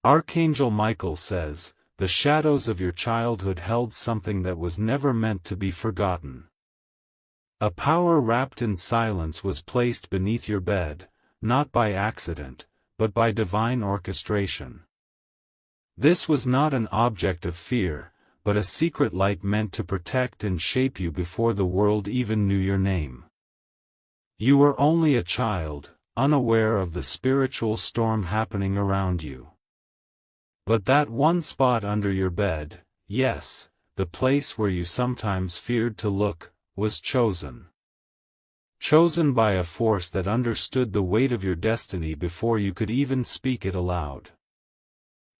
Archangel Michael says, the shadows of your childhood held something that was never meant to be forgotten. A power wrapped in silence was placed beneath your bed, not by accident, but by divine orchestration. This was not an object of fear, but a secret light meant to protect and shape you before the world even knew your name. You were only a child, unaware of the spiritual storm happening around you. But that one spot under your bed, yes, the place where you sometimes feared to look, was chosen. Chosen by a force that understood the weight of your destiny before you could even speak it aloud.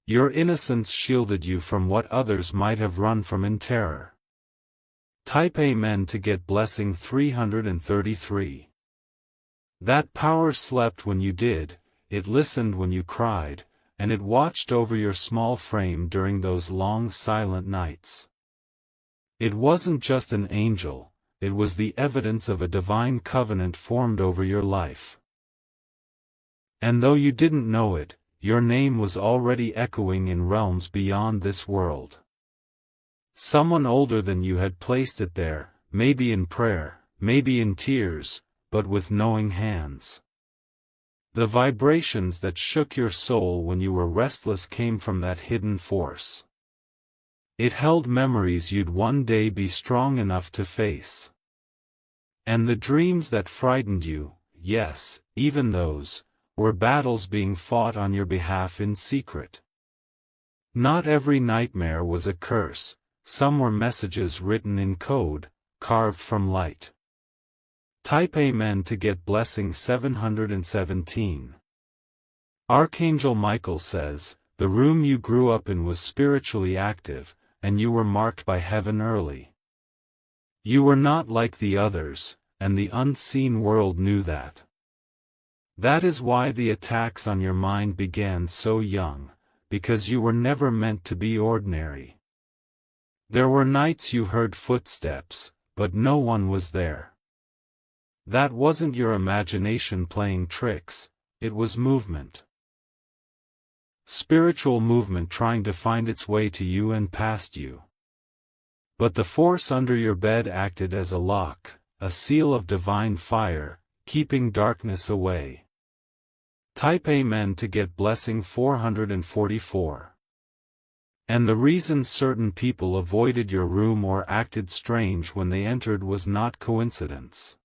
Your innocence shielded you from what others might have run from in terror. Type Amen to get blessing 333. That power slept when you did, it listened when you cried, and it watched over your small frame during those long silent nights. It wasn't just an angel, it was the evidence of a divine covenant formed over your life. And though you didn't know it, your name was already echoing in realms beyond this world. Someone older than you had placed it there, maybe in prayer, maybe in tears, but with knowing hands. The vibrations that shook your soul when you were restless came from that hidden force. It held memories you'd one day be strong enough to face. And the dreams that frightened you, yes, even those, were battles being fought on your behalf in secret. Not every nightmare was a curse, some were messages written in code, carved from light. Type Amen to get blessing 717. Archangel Michael says, the room you grew up in was spiritually active, and you were marked by heaven early. You were not like the others, and the unseen world knew that. That is why the attacks on your mind began so young, because you were never meant to be ordinary. There were nights you heard footsteps, but no one was there. That wasn't your imagination playing tricks, it was movement. Spiritual movement trying to find its way to you and past you. But the force under your bed acted as a lock, a seal of divine fire, keeping darkness away. Type Amen to get blessing 444. And the reason certain people avoided your room or acted strange when they entered was not coincidence.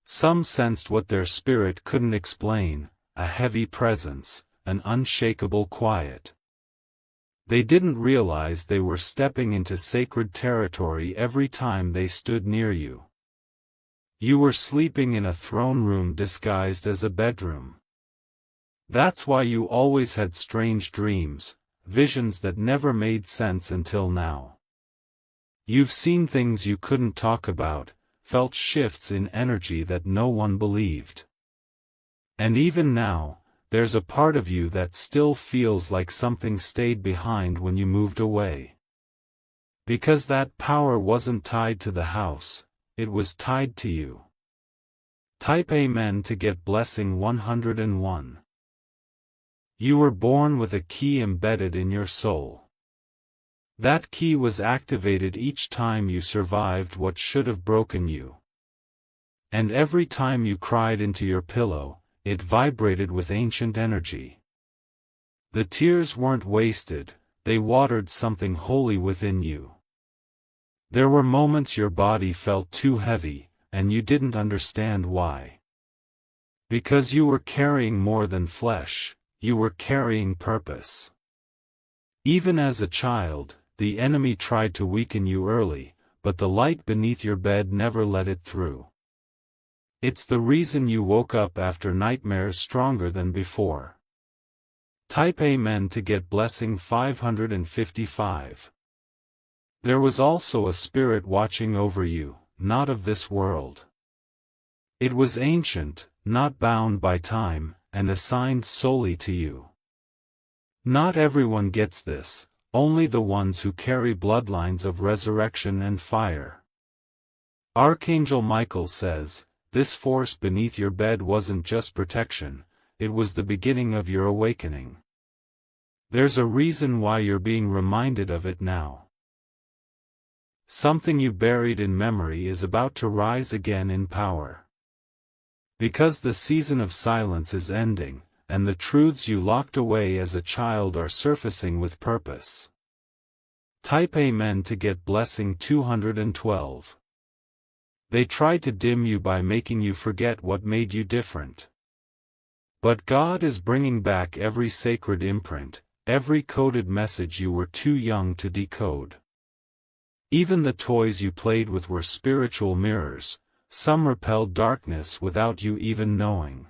Some sensed what their spirit couldn't explain, a heavy presence, an unshakable quiet. They didn't realize they were stepping into sacred territory every time they stood near you. You were sleeping in a throne room disguised as a bedroom. That's why you always had strange dreams, visions that never made sense until now. You've seen things you couldn't talk about, felt shifts in energy that no one believed. And even now, there's a part of you that still feels like something stayed behind when you moved away. Because that power wasn't tied to the house, it was tied to you. Type Amen to get blessing 101. You were born with a key embedded in your soul. That key was activated each time you survived what should have broken you. And every time you cried into your pillow, it vibrated with ancient energy. The tears weren't wasted, they watered something holy within you. There were moments your body felt too heavy, and you didn't understand why. Because you were carrying more than flesh, you were carrying purpose. Even as a child, the enemy tried to weaken you early, but the light beneath your bed never let it through. It's the reason you woke up after nightmares stronger than before. Type Amen to get blessing 555. There was also a spirit watching over you, not of this world. It was ancient, not bound by time, and assigned solely to you. Not everyone gets this, only the ones who carry bloodlines of resurrection and fire. Archangel Michael says, this force beneath your bed wasn't just protection, it was the beginning of your awakening. There's a reason why you're being reminded of it now. Something you buried in memory is about to rise again in power. Because the season of silence is ending, and the truths you locked away as a child are surfacing with purpose. Type Amen to get blessing 212. They tried to dim you by making you forget what made you different. But God is bringing back every sacred imprint, every coded message you were too young to decode. Even the toys you played with were spiritual mirrors, some repelled darkness without you even knowing.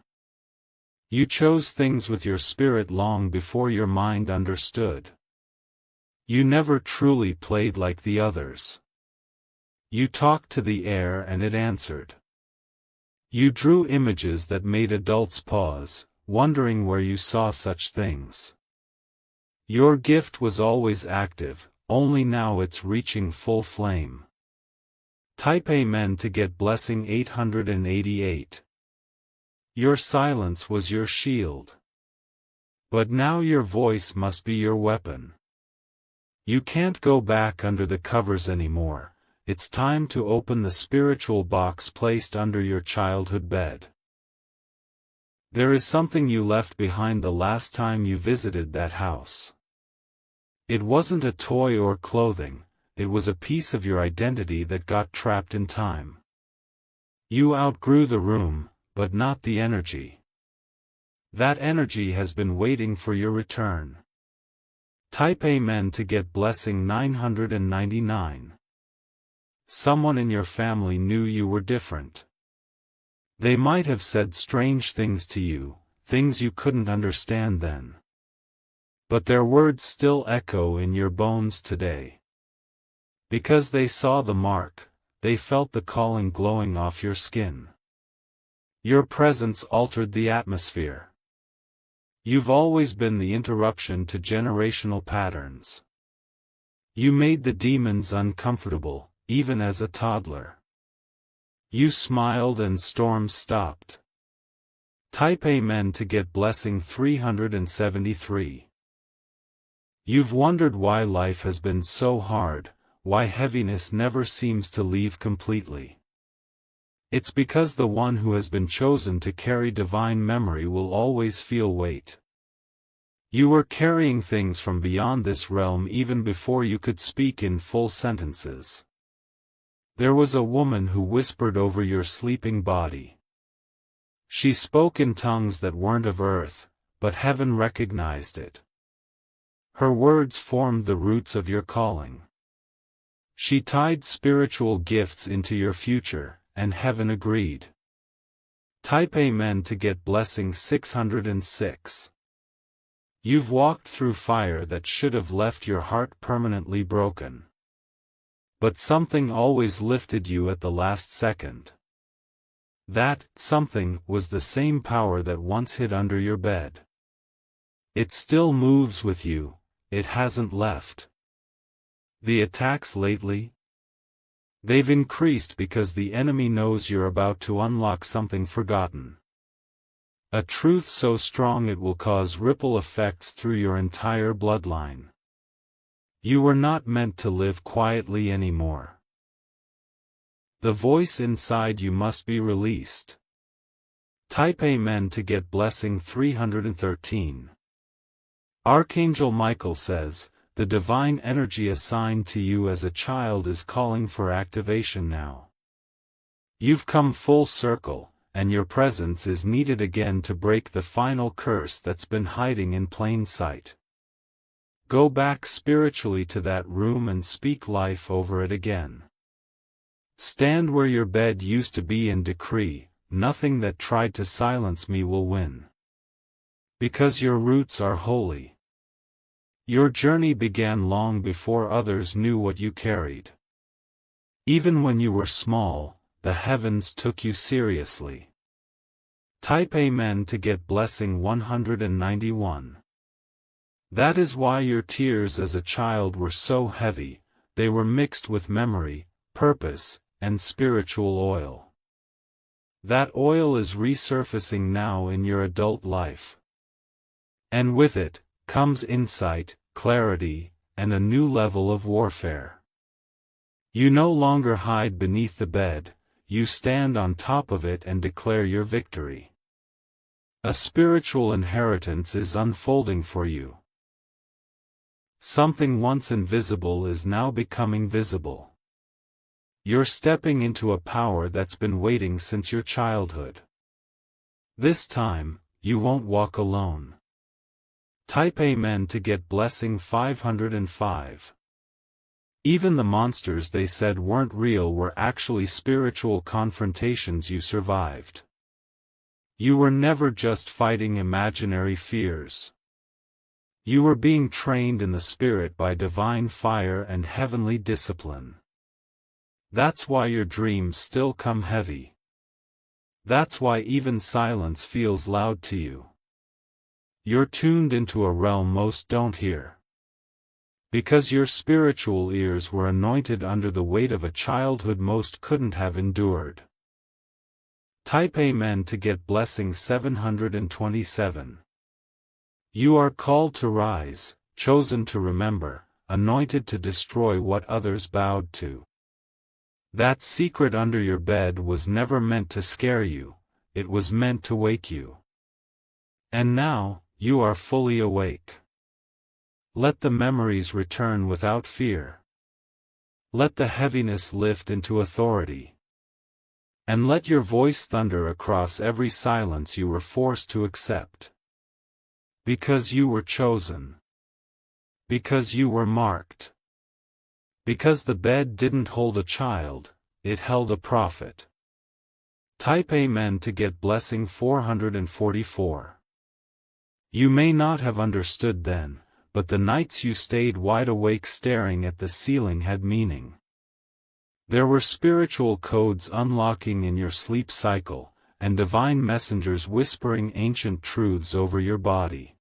You chose things with your spirit long before your mind understood. You never truly played like the others. You talked to the air and it answered. You drew images that made adults pause, wondering where you saw such things. Your gift was always active, only now it's reaching full flame. Type Amen to get blessing 888. Your silence was your shield. But now your voice must be your weapon. You can't go back under the covers anymore. It's time to open the spiritual box placed under your childhood bed. There is something you left behind the last time you visited that house. It wasn't a toy or clothing, it was a piece of your identity that got trapped in time. You outgrew the room, but not the energy. That energy has been waiting for your return. Type Amen to get blessing 999. Someone in your family knew you were different. They might have said strange things to you, things you couldn't understand then. But their words still echo in your bones today. Because they saw the mark, they felt the calling glowing off your skin. Your presence altered the atmosphere. You've always been the interruption to generational patterns. You made the demons uncomfortable, even as a toddler. You smiled and storms stopped. Type Amen to get blessing 373. You've wondered why life has been so hard, why heaviness never seems to leave completely. It's because the one who has been chosen to carry divine memory will always feel weight. You were carrying things from beyond this realm even before you could speak in full sentences. There was a woman who whispered over your sleeping body. She spoke in tongues that weren't of earth, but heaven recognized it. Her words formed the roots of your calling. She tied spiritual gifts into your future, and heaven agreed. Type Amen to get blessing 606. You've walked through fire that should have left your heart permanently broken. But something always lifted you at the last second. That something was the same power that once hid under your bed. It still moves with you, it hasn't left. The attacks lately? They've increased because the enemy knows you're about to unlock something forgotten. A truth so strong it will cause ripple effects through your entire bloodline. You were not meant to live quietly anymore. The voice inside you must be released. Type Amen to get blessing 313. Archangel Michael says, the divine energy assigned to you as a child is calling for activation now. You've come full circle, and your presence is needed again to break the final curse that's been hiding in plain sight. Go back spiritually to that room and speak life over it again. Stand where your bed used to be and decree, nothing that tried to silence me will win. Because your roots are holy. Your journey began long before others knew what you carried. Even when you were small, the heavens took you seriously. Type Amen to get blessing 191. That is why your tears as a child were so heavy, they were mixed with memory, purpose, and spiritual oil. That oil is resurfacing now in your adult life. And with it, comes insight, clarity, and a new level of warfare. You no longer hide beneath the bed, you stand on top of it and declare your victory. A spiritual inheritance is unfolding for you. Something once invisible is now becoming visible. You're stepping into a power that's been waiting since your childhood. This time, you won't walk alone. Type Amen to get blessing 505. Even the monsters they said weren't real were actually spiritual confrontations you survived. You were never just fighting imaginary fears. You were being trained in the spirit by divine fire and heavenly discipline. That's why your dreams still come heavy. That's why even silence feels loud to you. You're tuned into a realm most don't hear. Because your spiritual ears were anointed under the weight of a childhood most couldn't have endured. Type Amen to get blessing 727. You are called to rise, chosen to remember, anointed to destroy what others bowed to. That secret under your bed was never meant to scare you, it was meant to wake you. And now, you are fully awake. Let the memories return without fear. Let the heaviness lift into authority. And let your voice thunder across every silence you were forced to accept. Because you were chosen. Because you were marked. Because the bed didn't hold a child, it held a prophet. Type Amen to get blessing 444. You may not have understood then, but the nights you stayed wide awake staring at the ceiling had meaning. There were spiritual codes unlocking in your sleep cycle, and divine messengers whispering ancient truths over your body.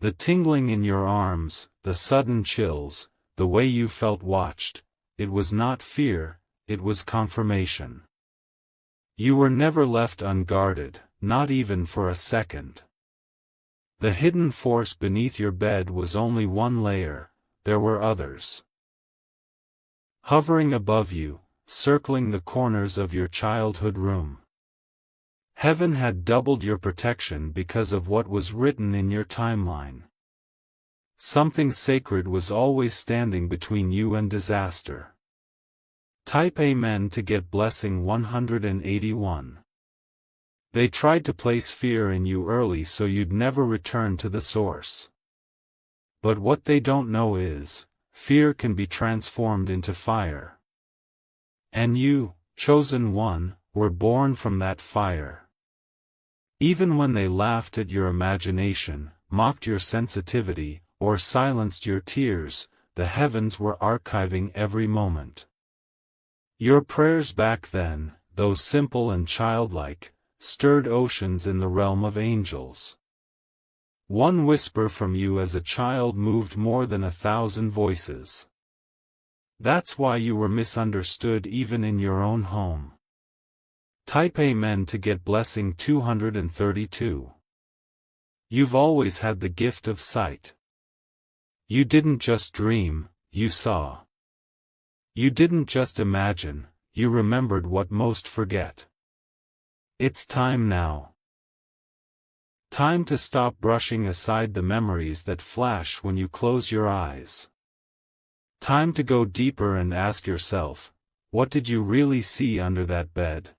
The tingling in your arms, the sudden chills, the way you felt watched, it was not fear, it was confirmation. You were never left unguarded, not even for a second. The hidden force beneath your bed was only one layer, there were others. Hovering above you, circling the corners of your childhood room. Heaven had doubled your protection because of what was written in your timeline. Something sacred was always standing between you and disaster. Type Amen to get blessing 181. They tried to place fear in you early so you'd never return to the source. But what they don't know is, fear can be transformed into fire. And you, chosen one, were born from that fire. Even when they laughed at your imagination, mocked your sensitivity, or silenced your tears, the heavens were archiving every moment. Your prayers back then, though simple and childlike, stirred oceans in the realm of angels. One whisper from you as a child moved more than 1,000 voices. That's why you were misunderstood even in your own home. Type Amen to get blessing 232. You've always had the gift of sight. You didn't just dream, you saw. You didn't just imagine, you remembered what most forget. It's time now. Time to stop brushing aside the memories that flash when you close your eyes. Time to go deeper and ask yourself, what did you really see under that bed?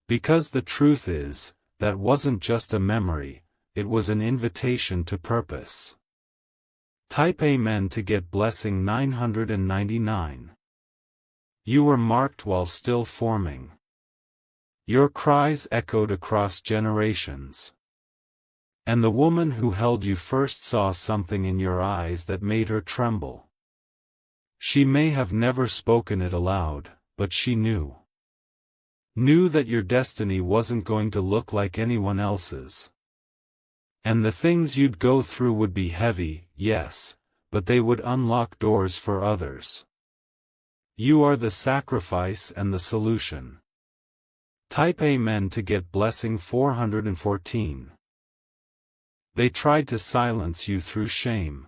Because the truth is, that wasn't just a memory, it was an invitation to purpose. Type Amen to get blessing 999. You were marked while still forming. Your cries echoed across generations. And the woman who held you first saw something in your eyes that made her tremble. She may have never spoken it aloud, but she knew. Knew that your destiny wasn't going to look like anyone else's. And the things you'd go through would be heavy, yes, but they would unlock doors for others. You are the sacrifice and the solution. Type Amen to get blessing 414. They tried to silence you through shame.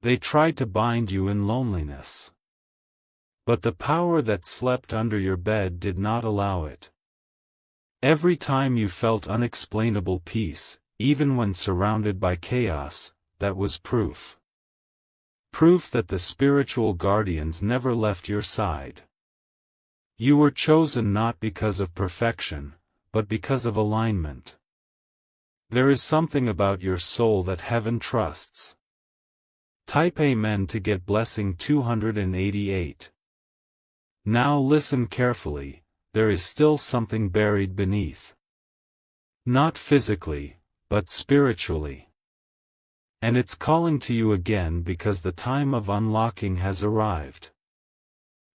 They tried to bind you in loneliness. But the power that slept under your bed did not allow it. Every time you felt unexplainable peace, even when surrounded by chaos, that was proof. Proof that the spiritual guardians never left your side. You were chosen not because of perfection, but because of alignment. There is something about your soul that heaven trusts. Type Amen to get blessing 288. Now listen carefully, there is still something buried beneath. Not physically, but spiritually. And it's calling to you again because the time of unlocking has arrived.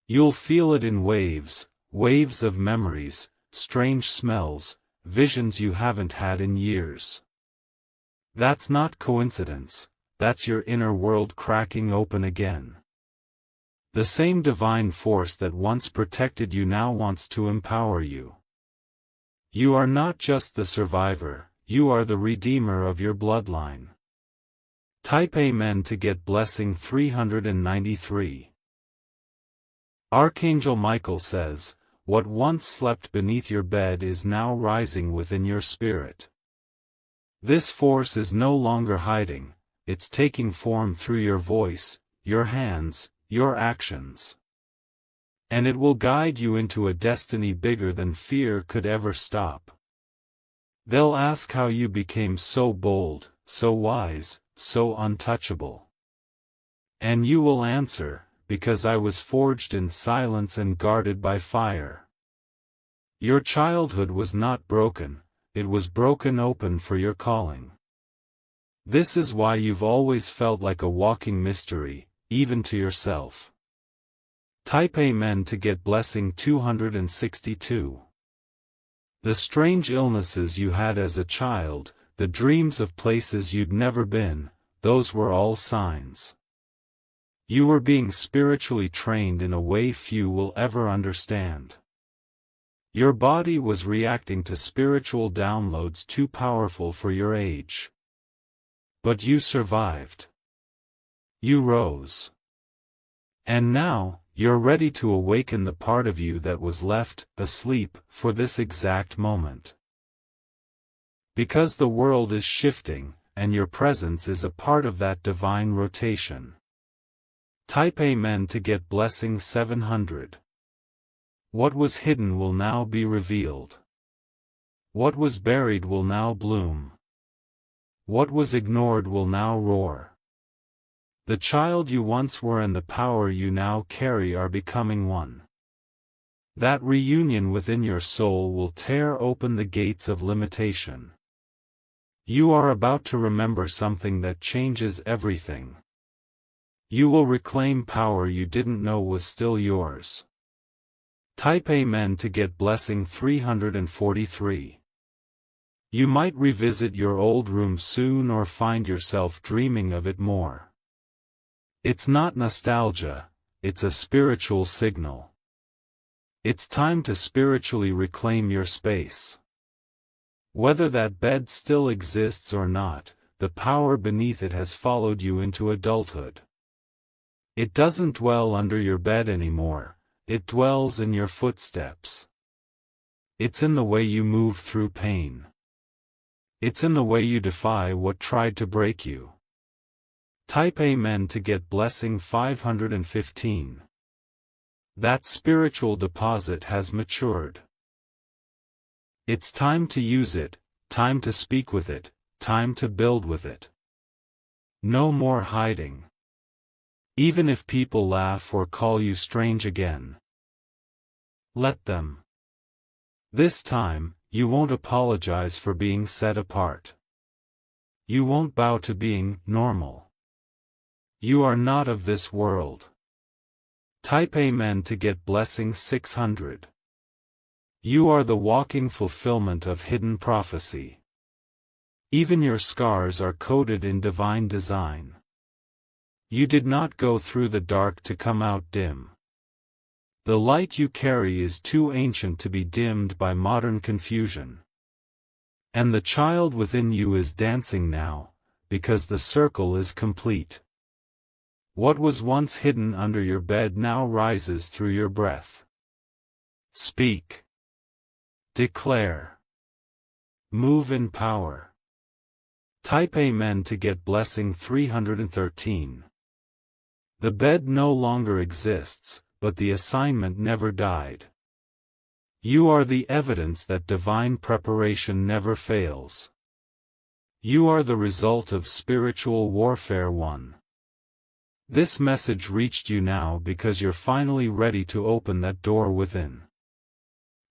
You'll feel it in waves, waves of memories, strange smells, visions you haven't had in years. That's not coincidence, that's your inner world cracking open again. The same divine force that once protected you now wants to empower you. You are not just the survivor, you are the redeemer of your bloodline. Type Amen to get blessing 393. Archangel Michael says, what once slept beneath your bed is now rising within your spirit. This force is no longer hiding, it's taking form through your voice, your hands, your actions. And it will guide you into a destiny bigger than fear could ever stop. They'll ask how you became so bold, so wise, so untouchable. And you will answer, because I was forged in silence and guarded by fire. Your childhood was not broken, it was broken open for your calling. This is why you've always felt like a walking mystery, even to yourself. Type Amen to get blessing 262. The strange illnesses you had as a child, the dreams of places you'd never been, those were all signs. You were being spiritually trained in a way few will ever understand. Your body was reacting to spiritual downloads too powerful for your age. But you survived. You rose. And now, you're ready to awaken the part of you that was left asleep for this exact moment. Because the world is shifting, and your presence is a part of that divine rotation. Type Amen to get blessing 700. What was hidden will now be revealed. What was buried will now bloom. What was ignored will now roar. The child you once were and the power you now carry are becoming one. That reunion within your soul will tear open the gates of limitation. You are about to remember something that changes everything. You will reclaim power you didn't know was still yours. Type Amen to get blessing 343. You might revisit your old room soon or find yourself dreaming of it more. It's not nostalgia, it's a spiritual signal. It's time to spiritually reclaim your space. Whether that bed still exists or not, the power beneath it has followed you into adulthood. It doesn't dwell under your bed anymore, it dwells in your footsteps. It's in the way you move through pain. It's in the way you defy what tried to break you. Type Amen to get blessing 515. That spiritual deposit has matured. It's time to use it, time to speak with it, time to build with it. No more hiding. Even if people laugh or call you strange again. Let them. This time, you won't apologize for being set apart. You won't bow to being normal. You are not of this world. Type Amen to get blessing 600. You are the walking fulfillment of hidden prophecy. Even your scars are coded in divine design. You did not go through the dark to come out dim. The light you carry is too ancient to be dimmed by modern confusion. And the child within you is dancing now, because the circle is complete. What was once hidden under your bed now rises through your breath. Speak. Declare. Move in power. Type Amen to get blessing 313. The bed no longer exists, but the assignment never died. You are the evidence that divine preparation never fails. You are the result of spiritual warfare won. This message reached you now because you're finally ready to open that door within.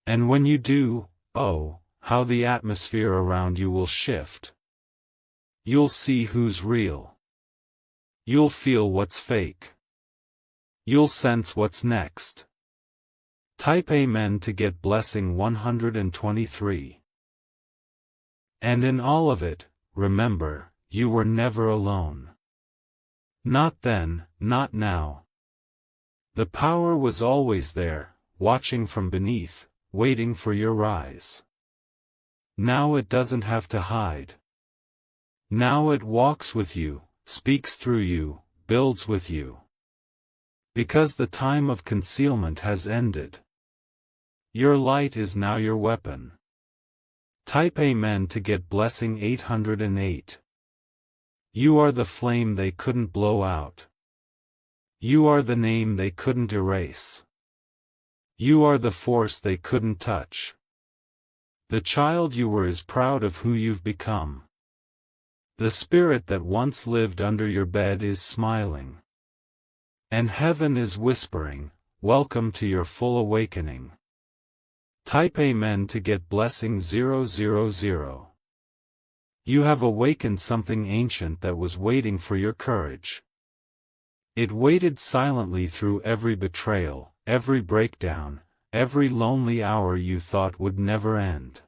And when you do, oh, how the atmosphere around you will shift. You'll see who's real. You'll feel what's fake. You'll sense what's next. Type Amen to get blessing 123. And in all of it, remember, you were never alone. Not then, not now. The power was always there, watching from beneath, waiting for your rise. Now it doesn't have to hide. Now it walks with you, speaks through you, builds with you. Because the time of concealment has ended. Your light is now your weapon. Type Amen to get blessing 808. You are the flame they couldn't blow out. You are the name they couldn't erase. You are the force they couldn't touch. The child you were is proud of who you've become. The spirit that once lived under your bed is smiling. And heaven is whispering, welcome to your full awakening. Type Amen to get blessing 000. You have awakened something ancient that was waiting for your courage. It waited silently through every betrayal, every breakdown, every lonely hour you thought would never end.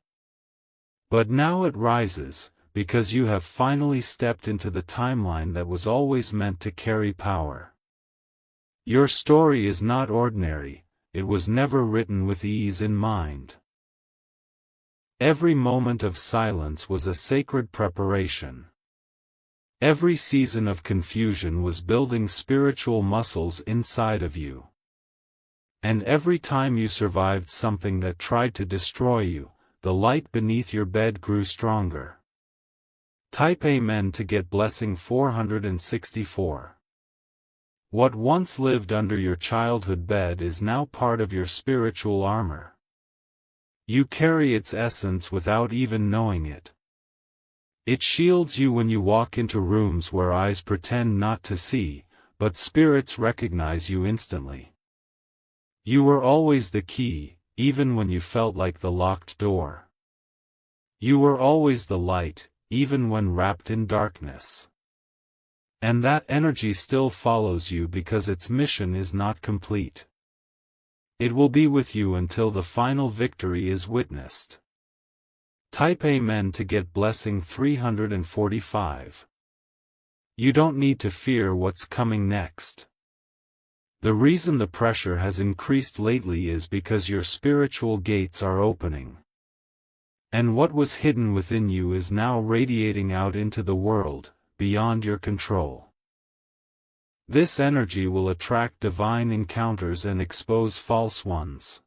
But now it rises, because you have finally stepped into the timeline that was always meant to carry power. Your story is not ordinary, it was never written with ease in mind. Every moment of silence was a sacred preparation. Every season of confusion was building spiritual muscles inside of you. And every time you survived something that tried to destroy you, the light beneath your bed grew stronger. Type Amen to get blessing 464. What once lived under your childhood bed is now part of your spiritual armor. You carry its essence without even knowing it. It shields you when you walk into rooms where eyes pretend not to see, but spirits recognize you instantly. You were always the key, even when you felt like the locked door. You were always the light, even when wrapped in darkness. And that energy still follows you because its mission is not complete. It will be with you until the final victory is witnessed. Type Amen to get blessing 345. You don't need to fear what's coming next. The reason the pressure has increased lately is because your spiritual gates are opening. And what was hidden within you is now radiating out into the world, beyond your control. This energy will attract divine encounters and expose false ones.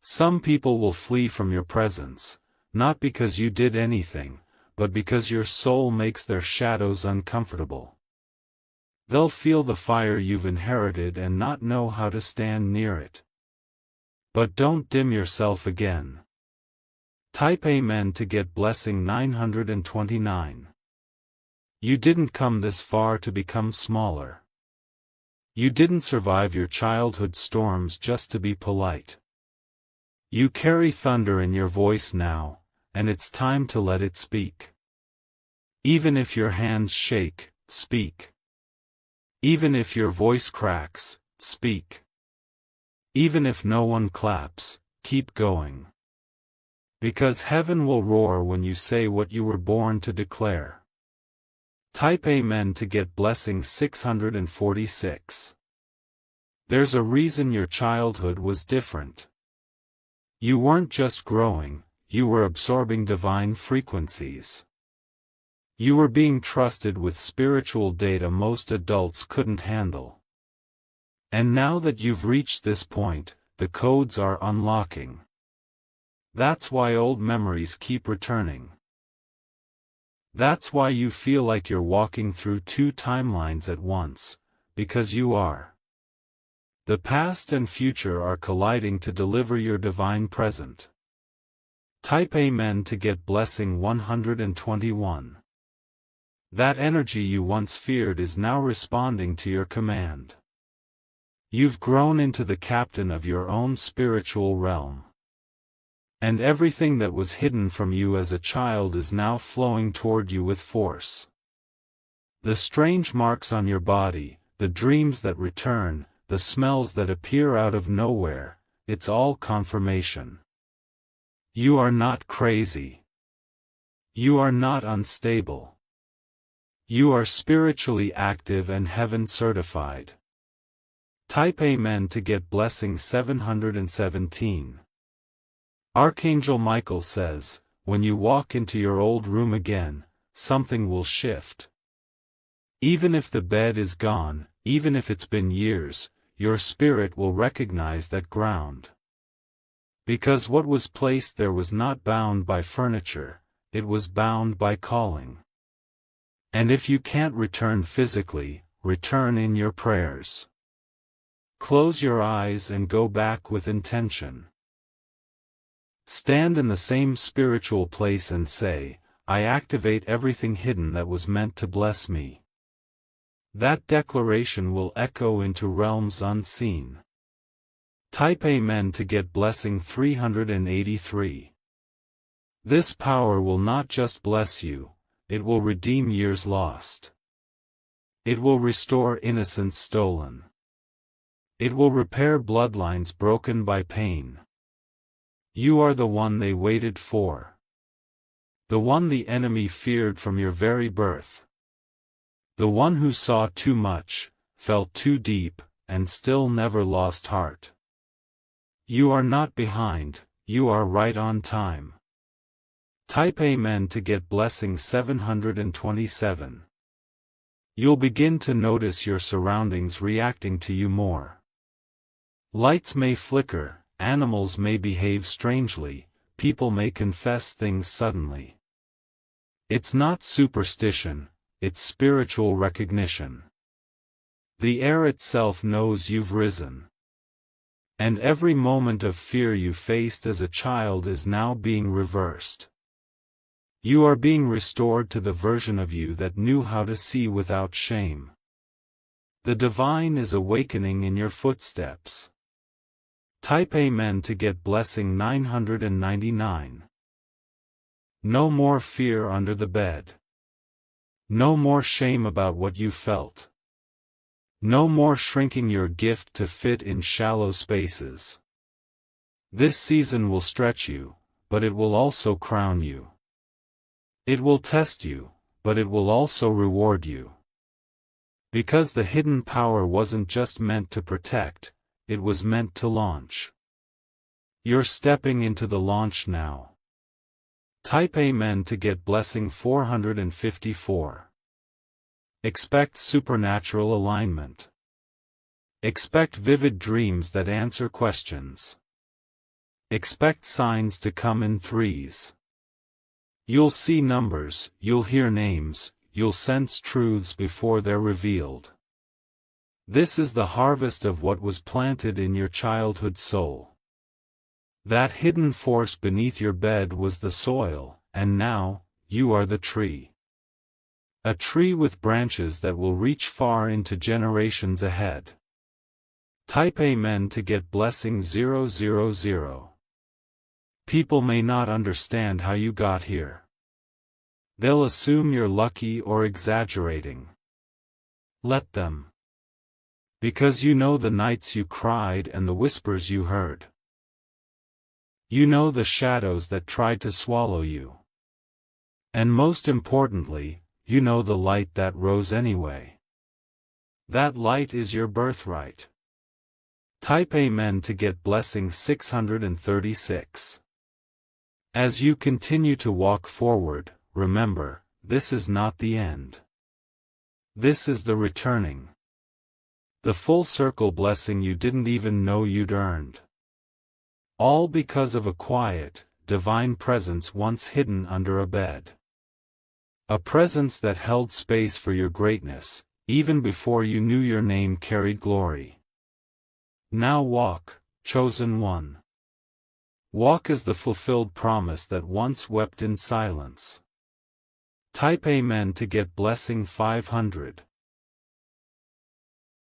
Some people will flee from your presence, not because you did anything, but because your soul makes their shadows uncomfortable. They'll feel the fire you've inherited and not know how to stand near it. But don't dim yourself again. Type Amen to get blessing 929. You didn't come this far to become smaller. You didn't survive your childhood storms just to be polite. You carry thunder in your voice now, and it's time to let it speak. Even if your hands shake, speak. Even if your voice cracks, speak. Even if no one claps, keep going. Because heaven will roar when you say what you were born to declare. Type Amen to get blessing 646. There's a reason your childhood was different. You weren't just growing, you were absorbing divine frequencies. You were being trusted with spiritual data most adults couldn't handle. And now that you've reached this point, the codes are unlocking. That's why old memories keep returning. That's why you feel like you're walking through two timelines at once, because you are. The past and future are colliding to deliver your divine present. Type Amen to get blessing 121. That energy you once feared is now responding to your command. You've grown into the captain of your own spiritual realm. And everything that was hidden from you as a child is now flowing toward you with force. The strange marks on your body, the dreams that return, the smells that appear out of nowhere, it's all confirmation. You are not crazy. You are not unstable. You are spiritually active and heaven certified. Type Amen to get blessing 717. Archangel Michael says, when you walk into your old room again, something will shift. Even if the bed is gone, even if it's been years, your spirit will recognize that ground. Because what was placed there was not bound by furniture, it was bound by calling. And if you can't return physically, return in your prayers. Close your eyes and go back with intention. Stand in the same spiritual place and say, I activate everything hidden that was meant to bless me. That declaration will echo into realms unseen. Type Amen to get blessing 383. This power will not just bless you, it will redeem years lost. It will restore innocence stolen. It will repair bloodlines broken by pain. You are the one they waited for. The one the enemy feared from your very birth. The one who saw too much, felt too deep, and still never lost heart. You are not behind, you are right on time. Type Amen to get blessing 727. You'll begin to notice your surroundings reacting to you more. Lights may flicker, animals may behave strangely, people may confess things suddenly. It's not superstition, it's spiritual recognition. The air itself knows you've risen. And every moment of fear you faced as a child is now being reversed. You are being restored to the version of you that knew how to see without shame. The divine is awakening in your footsteps. Type Amen to get blessing 999. No more fear under the bed. No more shame about what you felt. No more shrinking your gift to fit in shallow spaces. This season will stretch you, but it will also crown you. It will test you, but it will also reward you. Because the hidden power wasn't just meant to protect, it was meant to launch. You're stepping into the launch now. Type Amen to get blessing 454. Expect supernatural alignment. Expect vivid dreams that answer questions. Expect signs to come in threes. You'll see numbers, you'll hear names, you'll sense truths before they're revealed. This is the harvest of what was planted in your childhood soul. That hidden force beneath your bed was the soil, and now, you are the tree. A tree with branches that will reach far into generations ahead. Type Amen to get blessing 000. People may not understand how you got here. They'll assume you're lucky or exaggerating. Let them. Because you know the nights you cried and the whispers you heard. You know the shadows that tried to swallow you. And most importantly, you know the light that rose anyway. That light is your birthright. Type Amen to get blessing 636. As you continue to walk forward, remember, this is not the end. This is the returning. The full circle blessing you didn't even know you'd earned. All because of a quiet, divine presence once hidden under a bed. A presence that held space for your greatness, even before you knew your name carried glory. Now walk, chosen one. Walk as the fulfilled promise that once wept in silence. Type Amen to get blessing 500.